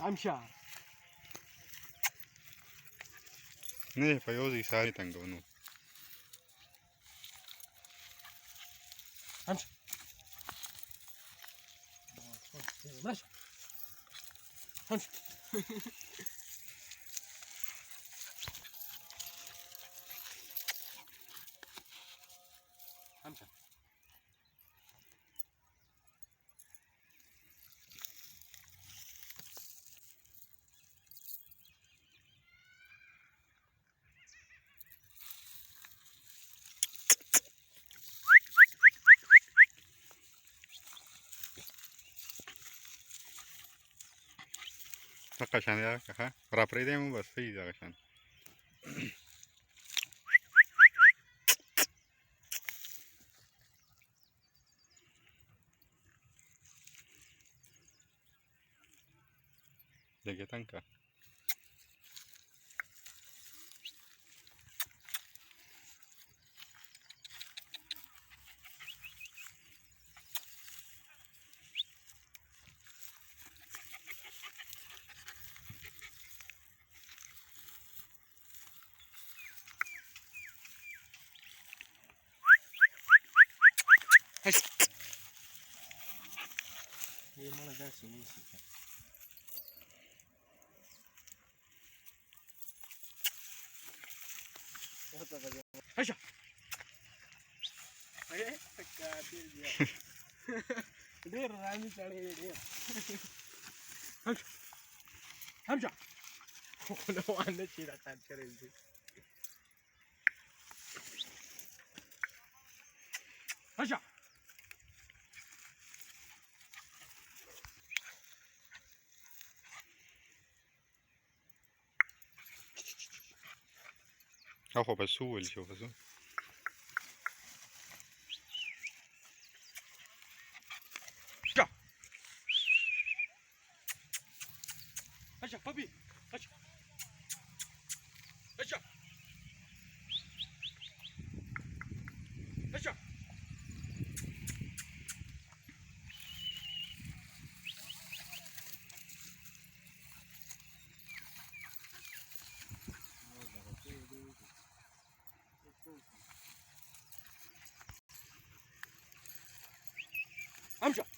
Amsha. Ne, paiosi sari tangono. Amsha. Masz. Amsha. Amsha. Caqashan ya, caja. Rapride mu bas fi caqashan. Dege tanka. Ye mana da sini sih. Amsha. अरे कातिल दिया ढेर रानी चढ़े ढेर Hamza no आने चीरा काट करे इसे अच्छा Ojo, pasó el show, pasó. अच्छा पपी अच्छा अच्छा अच्छा Amsha.